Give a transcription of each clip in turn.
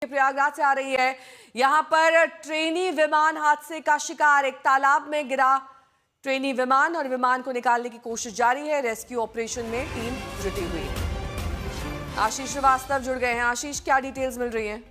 प्रयागराज से आ रही है। यहां पर ट्रेनी विमान हादसे का शिकार, एक तालाब में गिरा ट्रेनी विमान और विमान को निकालने की कोशिश जारी है। रेस्क्यू ऑपरेशन में टीम जुटी हुई है। आशीष श्रीवास्तव जुड़ गए हैं। आशीष, क्या डिटेल्स मिल रही हैं?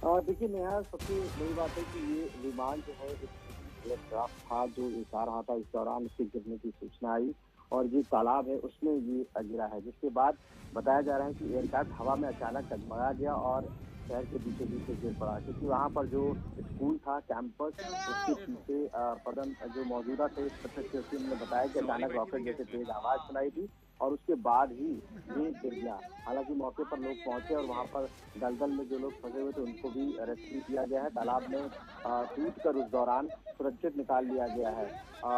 देखिए नेहा, सबसे बड़ी बात है कि ये विमान जो है एयरक्राफ्ट था जो उड़ा रहा था। इस दौरान इसके गिरने की सूचना आई और जो तालाब है उसमें ये गिरा है, जिसके बाद बताया जा रहा है कि एयरक्राफ्ट हवा में अचानक डगमगा गया और शहर के बीचों बीच से गिर पड़ा, क्योंकि वहाँ पर जो स्कूल था कैंपस, उसके पीछे पदम जो मौजूदा थे प्रत्यक्षदर्शी ने बताया कि अचानक रॉकेट जैसे तेज आवाज सुनाई दी और उसके बाद ही ये गिर गया। हालांकि मौके पर लोग पहुंचे और वहां पर दलदल में जो लोग फंसे हुए थे उनको भी रेस्क्यू किया गया है। तालाब में कूद कर उस दौरान सुरक्षित निकाल लिया गया है।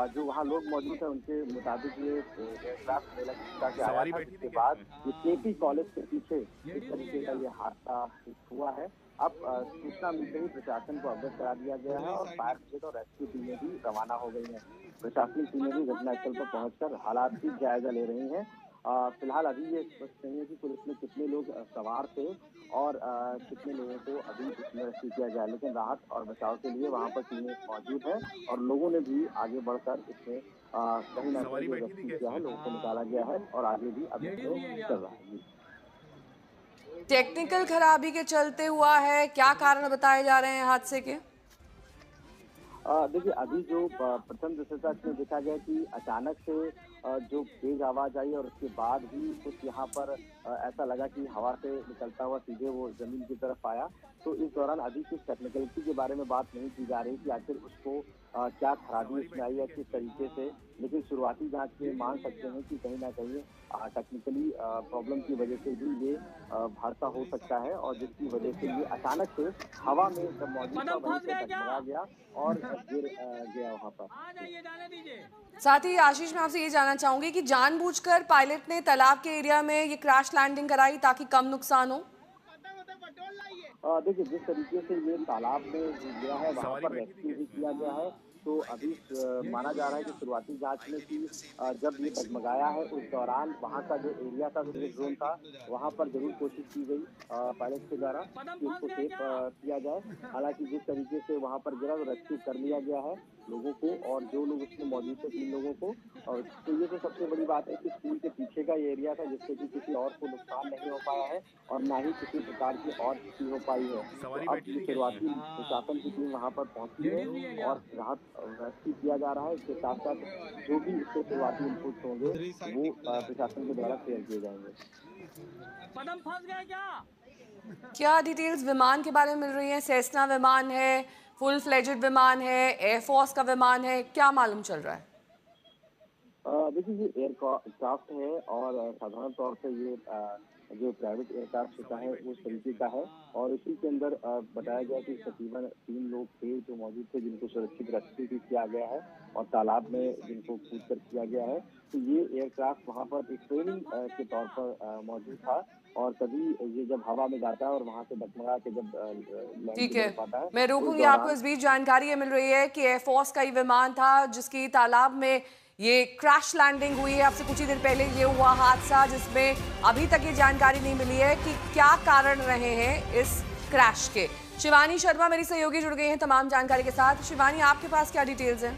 जो वहाँ लोग मौजूद हैं उनके मुताबिक ये एयरक्राफ्ट मेला के आया था, जिसके बाद ये केपी कॉलेज के पीछे इस तरीके का ये हादसा हुआ है। अब सूचना मिलते ही प्रशासन को अवगत करा दिया गया है और फायर ब्रिगेड और रेस्क्यू टीमें भी रवाना हो गई हैं। प्रशासनिक टीमें भी घटनास्थल पर पहुंचकर हालात की जायजा ले रही हैं। फिलहाल अभी ये स्पष्ट नहीं है कि पुलिस में कितने लोग सवार थे और कितने लोगों को अभी इसमें रेस्क्यू किया गया, लेकिन राहत और बचाव के लिए वहां पर टीमें मौजूद हैं और लोगों ने भी आगे बढ़कर इसमें कहीं ना कहीं रेस्क्यू किया है, लोगों को निकाला गया है और आगे भी अभी चल रहा है। टेक्निकल खराबी के चलते हुआ है, क्या कारण बताए जा रहे हैं हादसे के? देखिए, अभी जो प्रथम दृष्टया में देखा गया कि अचानक से जो तेज आवाज आई और उसके बाद भी कुछ यहाँ पर ऐसा लगा कि हवा से निकलता हुआ सीधे वो जमीन की तरफ आया। तो इस दौरान अभी कुछ टेक्निकलिटी के बारे में बात नहीं की जा रही कि आखिर उसको क्या खराबी इसमें आई है, किस तरीके से, लेकिन शुरुआती जांच में मान सकते हैं कि कहीं ना कहीं टेक्निकली प्रॉब्लम की वजह से भी ये हादसा हो सकता है और जिसकी वजह से ये अचानक से हवा में जब मौजूद था वहीं से डगमगा गया और गिर गया वहाँ पर। साथ ही आशीष, मैं आपसे ये जानना चाहूंगी कि जानबूझकर पायलट ने तालाब के एरिया में ये क्रैश लैंडिंग कराई ताकि कम नुकसान हो? देखिए, जिस तरीके से ये तालाब में गिरा है वहाँ पर रेस्क्यू भी किया गया है, तो अभी माना जा रहा है कि शुरुआती जांच में कि जब ये डगमगाया है उस दौरान वहाँ का जो एरिया था, जो जोन था, वहाँ पर जरूर कोशिश की गई पायलट के द्वारा कि उसको सेफ किया जाए। हालांकि जिस तरीके से वहाँ पर गिरा तो रेस्क्यू कर लिया गया है लोगों को और जो लोग उसमें मौजूद थे 3 लोगों को। और तो ये तो सबसे बड़ी बात है कि स्कूल के पीछे का ये एरिया था जिससे कि किसी और को नुकसान नहीं हो पाया है और ना ही किसी प्रकार की और क्षति हो पाई है। तो अब शुरुआती प्रशासन की टीम वहाँ पर पहुंची है और राहत रेस्क्यू किया जा रहा है। इसके साथ साथ जो भी इसके शुरुआती इनपुट होंगे वो प्रशासन के द्वारा शेयर किए जाएंगे। क्या डिटेल्स विमान के बारे में मिल रही है? सेस्ना विमान है, फुल फ्लेजेड विमान है, एयरफोर्स का विमान है, क्या मालूम चल रहा है? देखिए, ये एयरक्राफ्ट है और साधारण तौर पे ये जो प्राइवेट एयरक्राफ्ट होता है उस तरीके का है और इसी के अंदर बताया गया कि तकरीबन 3 लोग थे जो मौजूद थे जिनको सुरक्षित रेस्क्यू भी किया गया है और तालाब में जिनको कूद कर किया गया है। तो ये एयरक्राफ्ट वहाँ पर एक ट्रेनिंग के तौर पर मौजूद था और तभी ये जब हवा में जाता है और वहाँ से डगमगा के जब लैंड कर पाता है। मैं रोकूंगी आपको। इस बीच जानकारी ये मिल रही है कि एयरफोर्स का ही विमान था जिसकी तालाब में ये क्रैश लैंडिंग हुई है। आपसे कुछ ही देर पहले ये हुआ हादसा जिसमें अभी तक ये जानकारी नहीं मिली है कि क्या कारण रहे हैं इस क्रैश के। शिवानी शर्मा मेरी सहयोगी जुड़ गई हैं तमाम जानकारी के साथ। शिवानी, आपके पास क्या डिटेल्स हैं?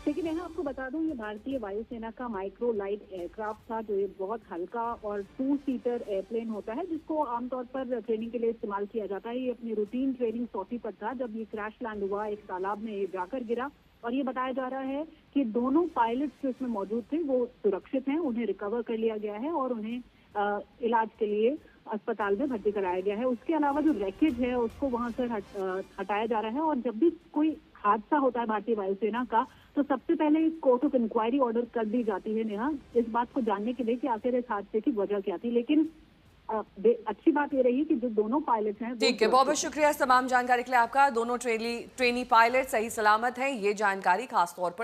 देखिए मैं आपको बता दूं, ये भारतीय वायुसेना का माइक्रो लाइट एयरक्राफ्ट था जो ये बहुत हल्का और 2 सीटर एयरप्लेन होता है जिसको आमतौर पर ट्रेनिंग के लिए इस्तेमाल किया जाता है। ये अपनी रूटीन ट्रेनिंग सौटी पर था जब ये क्रैश लैंड हुआ, एक तालाब में ये जाकर गिरा और ये बताया जा रहा है कि दोनों पायलट्स जो इसमें मौजूद थे वो सुरक्षित हैं, उन्हें रिकवर कर लिया गया है और उन्हें इलाज के लिए अस्पताल में भर्ती कराया गया है। उसके अलावा जो रैकेज है उसको वहां से हटाया जा रहा है और जब भी कोई हादसा होता है भारतीय वायुसेना का तो सबसे पहले कोर्ट ऑफ इंक्वायरी ऑर्डर कर दी जाती है नेहा, इस बात को जानने के लिए कि आखिर इस हादसे की वजह क्या थी। लेकिन अच्छी बात ये रही कि जो दोनों पायलट हैं। ठीक है, बहुत बहुत शुक्रिया इस तमाम जानकारी के लिए आपका। दोनों ट्रेनी पायलट सही सलामत हैं, ये जानकारी खासतौर पर